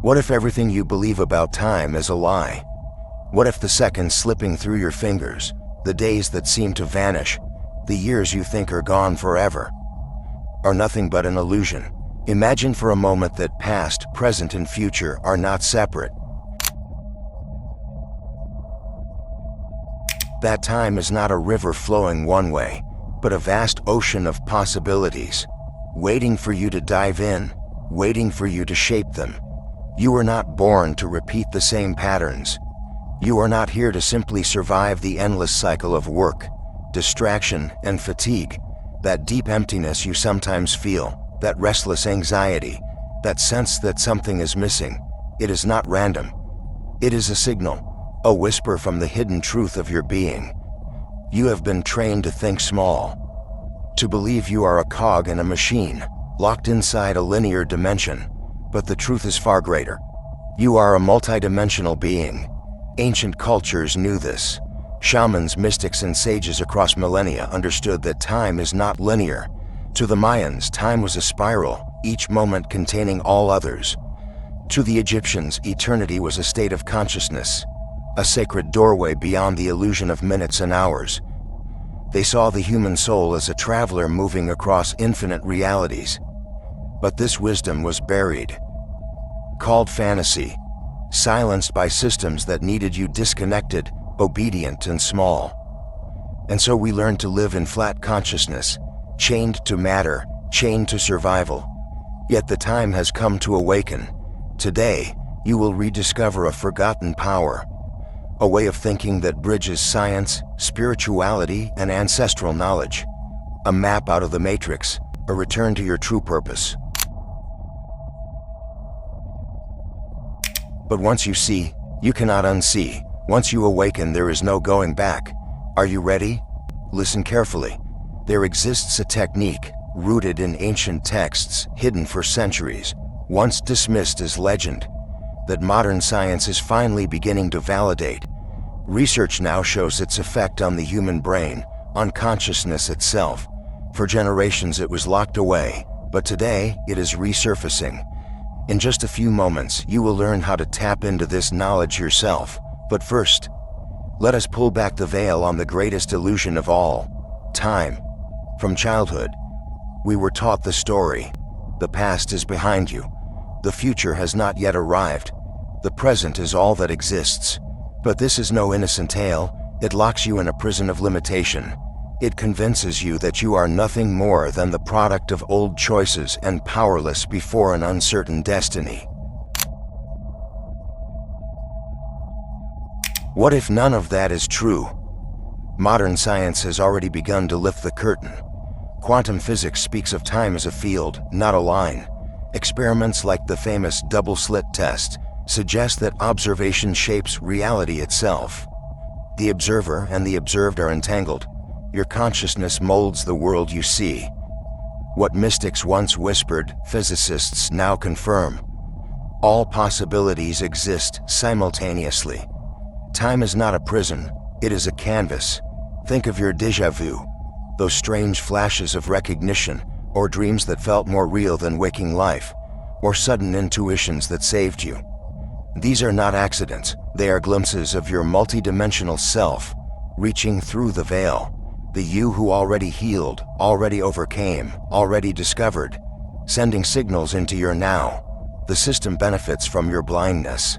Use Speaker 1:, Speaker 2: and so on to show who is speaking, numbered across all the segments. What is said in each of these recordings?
Speaker 1: What if everything you believe about time is a lie? What if the seconds slipping through your fingers, the days that seem to vanish, the years you think are gone forever, are nothing but an illusion? Imagine for a moment that past, present, and future are not separate. That time is not a river flowing one way, but a vast ocean of possibilities, waiting for you to dive in, waiting for you to shape them. You are not born to repeat the same patterns. You are not here to simply survive the endless cycle of work, distraction, and fatigue. That deep emptiness you sometimes feel, that restless anxiety, that sense that something is missing, it is not random. It is a signal, a whisper from the hidden truth of your being. You have been trained to think small, to believe you are a cog in a machine, locked inside a linear dimension. But the truth is far greater. You are a multidimensional being. Ancient cultures knew this. Shamans, mystics, and sages across millennia understood that time is not linear. To the Mayans, time was a spiral, each moment containing all others. To the Egyptians, eternity was a state of consciousness, a sacred doorway beyond the illusion of minutes and hours. They saw the human soul as a traveler moving across infinite realities. But this wisdom was buried, called fantasy, silenced by systems that needed you disconnected, obedient, and small. And so we learned to live in flat consciousness, chained to matter, chained to survival. Yet the time has come to awaken. Today, you will rediscover a forgotten power, a way of thinking that bridges science, spirituality, and ancestral knowledge. A map out of the matrix, a return to your true purpose. But once you see, you cannot unsee. Once you awaken, there is no going back. Are you ready? Listen carefully. There exists a technique, rooted in ancient texts, hidden for centuries, once dismissed as legend, that modern science is finally beginning to validate. Research now shows its effect on the human brain, on consciousness itself. For generations it was locked away, but today it is resurfacing. In just a few moments, you will learn how to tap into this knowledge yourself. But first, let us pull back the veil on the greatest illusion of all, time. From childhood, we were taught the story. The past is behind you. The future has not yet arrived. The present is all that exists. But this is no innocent tale. It locks you in a prison of limitation. It convinces you that you are nothing more than the product of old choices and powerless before an uncertain destiny. What if none of that is true? Modern science has already begun to lift the curtain. Quantum physics speaks of time as a field, not a line. Experiments like the famous double-slit test suggest that observation shapes reality itself. The observer and the observed are entangled. Your consciousness molds the world you see. What mystics once whispered, physicists now confirm. All possibilities exist simultaneously. Time is not a prison, it is a canvas. Think of your déjà vu, those strange flashes of recognition, or dreams that felt more real than waking life, or sudden intuitions that saved you. These are not accidents, they are glimpses of your multidimensional self, reaching through the veil. The you who already healed, already overcame, already discovered, sending signals into your now. The system benefits from your blindness.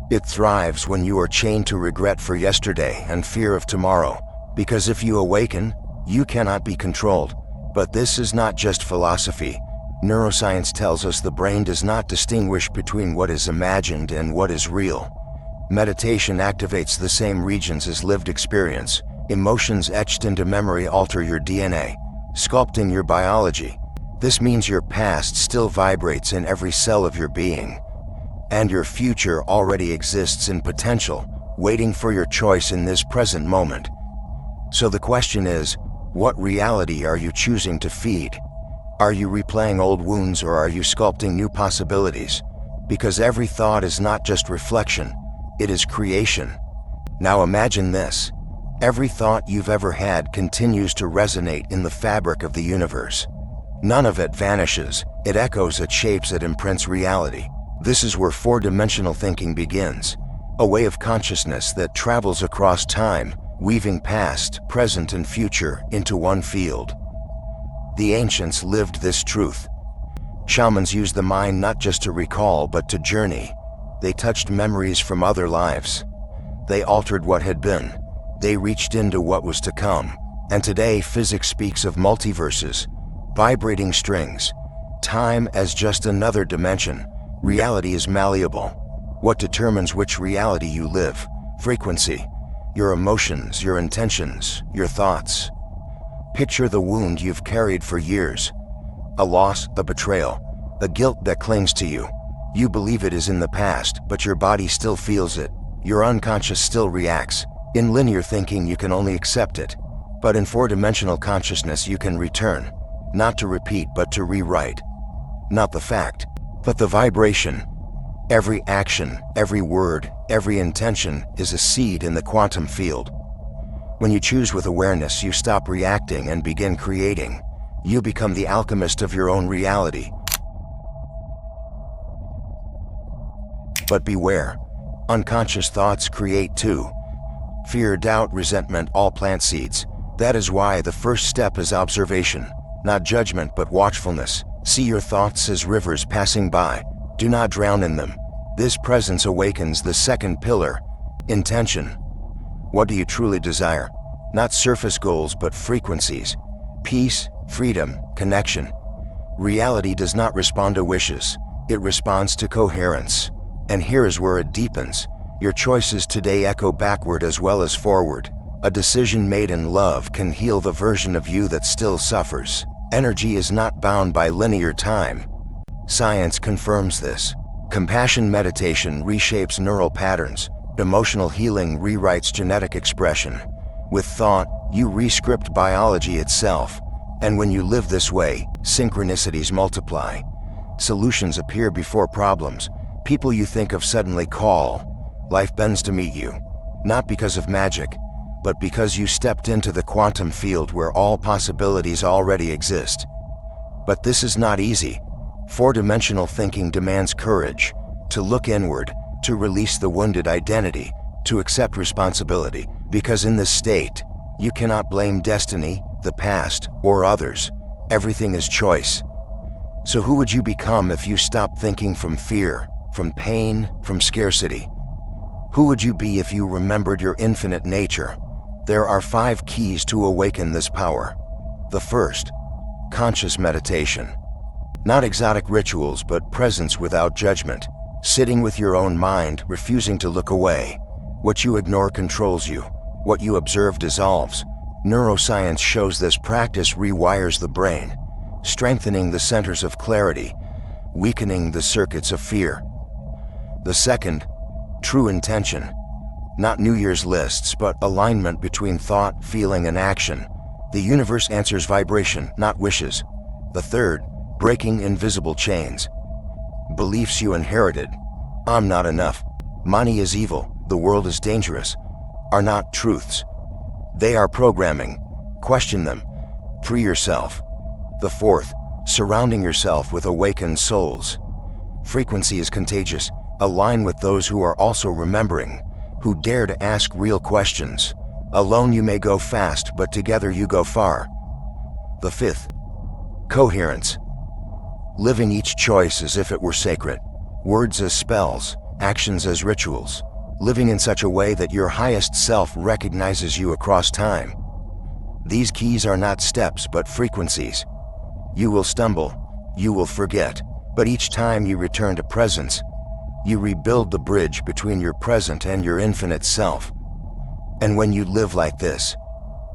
Speaker 1: It thrives when you are chained to regret for yesterday and fear of tomorrow, because if you awaken, you cannot be controlled. But this is not just philosophy. Neuroscience tells us the brain does not distinguish between what is imagined and what is real. Meditation activates the same regions as lived experience. Emotions etched into memory alter your DNA, sculpting your biology. This means your past still vibrates in every cell of your being. And your future already exists in potential, waiting for your choice in this present moment. So the question is, what reality are you choosing to feed? Are you replaying old wounds or are you sculpting new possibilities? Because every thought is not just reflection, it is creation. Now imagine this. Every thought you've ever had continues to resonate in the fabric of the universe. None of it vanishes, it echoes, it shapes, it imprints reality. This is where four-dimensional thinking begins, a way of consciousness that travels across time, weaving past, present, and future into one field. The ancients lived this truth. Shamans used the mind not just to recall but to journey. They touched memories from other lives. They altered what had been. They reached into what was to come. And today physics speaks of multiverses, vibrating strings, time as just another dimension. Reality is malleable. What determines which reality you live? Frequency. Your emotions, your intentions, your thoughts. Picture the wound you've carried for years. A loss, a betrayal, a guilt that clings to you. You believe it is in the past, but your body still feels it. Your unconscious still reacts. In linear thinking, you can only accept it. But in four-dimensional consciousness, you can return. Not to repeat, but to rewrite. Not the fact, but the vibration. Every action, every word, every intention is a seed in the quantum field. When you choose with awareness, you stop reacting and begin creating. You become the alchemist of your own reality. But beware, unconscious thoughts create too. Fear, doubt, resentment, all plant seeds. That is why the first step is observation, not judgment but watchfulness. See your thoughts as rivers passing by. Do not drown in them. This presence awakens the second pillar, intention. What do you truly desire? Not surface goals but frequencies. Peace, freedom, connection. Reality does not respond to wishes. It responds to coherence. And here is where it deepens. Your choices today echo backward as well as forward. A decision made in love can heal the version of you that still suffers. Energy is not bound by linear time. Science confirms this. Compassion meditation reshapes neural patterns. Emotional healing rewrites genetic expression. With thought, you rescript biology itself. And when you live this way, synchronicities multiply. Solutions appear before problems. People you think of suddenly call. Life bends to meet you. Not because of magic, but because you stepped into the quantum field where all possibilities already exist. But this is not easy. Four-dimensional thinking demands courage, to look inward, to release the wounded identity, to accept responsibility, because in this state, you cannot blame destiny, the past, or others. Everything is choice. So who would you become if you stopped thinking from fear, from pain, from scarcity? Who would you be if you remembered your infinite nature? There are 5 keys to awaken this power. The first, conscious meditation. Not exotic rituals, but presence without judgment. Sitting with your own mind, refusing to look away. What you ignore controls you. What you observe dissolves. Neuroscience shows this practice rewires the brain, strengthening the centers of clarity, weakening the circuits of fear. The second, true intention. Not New Year's lists, but alignment between thought, feeling, and action. The universe answers vibration, not wishes. The third, breaking invisible chains. Beliefs you inherited. I'm not enough. Money is evil. The world is dangerous. Are not truths. They are programming. Question them. Free yourself. The fourth, surrounding yourself with awakened souls. Frequency is contagious. Align with those who are also remembering, who dare to ask real questions. Alone you may go fast, but together you go far. The fifth, coherence. Living each choice as if it were sacred. Words as spells, actions as rituals. Living in such a way that your highest self recognizes you across time. These keys are not steps, but frequencies. You will stumble, you will forget, but each time you return to presence, you rebuild the bridge between your present and your infinite self. And when you live like this,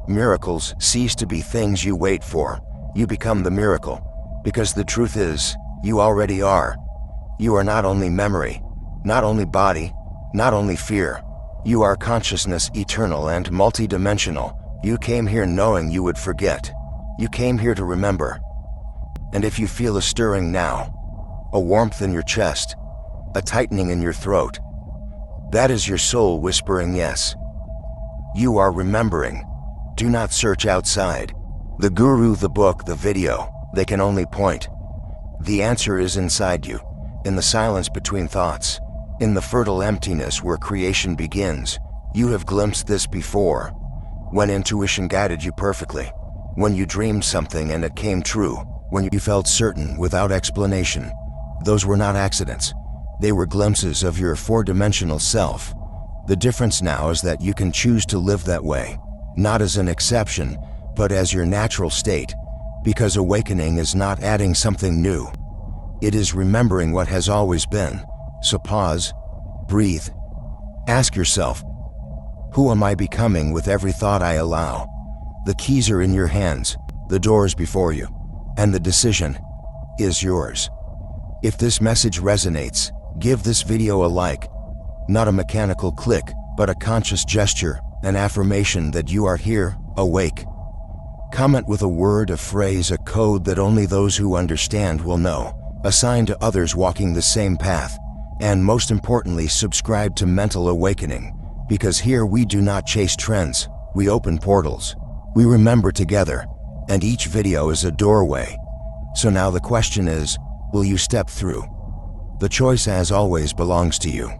Speaker 1: miracles cease to be things you wait for. You become the miracle, because the truth is, you already are. You are not only memory, not only body, not only fear. You are consciousness, eternal and multidimensional. You came here knowing you would forget. You came here to remember. And if you feel a stirring now, a warmth in your chest, a tightening in your throat, that is your soul whispering yes. You are remembering. Do not search outside. The guru, the book, the video, they can only point. The answer is inside you. in the silence between thoughts, in the fertile emptiness where creation begins. You have glimpsed this before, when intuition guided you perfectly, when you dreamed something and it came true, when you felt certain without explanation. Those were not accidents. They were glimpses of your four-dimensional self. The difference now is that you can choose to live that way, not as an exception, but as your natural state, because awakening is not adding something new. It is remembering what has always been. So pause, breathe, ask yourself, who am I becoming with every thought I allow? The keys are in your hands, the doors before you, and the decision is yours. If this message resonates, give this video a like. Not a mechanical click, but a conscious gesture, an affirmation that you are here, awake. Comment with a word, a phrase, a code that only those who understand will know. A sign to others walking the same path. And most importantly, subscribe to Mental Awakening, because here we do not chase trends, we open portals. We remember together, and each video is a doorway. So now the question is, will you step through? The choice, as always, belongs to you.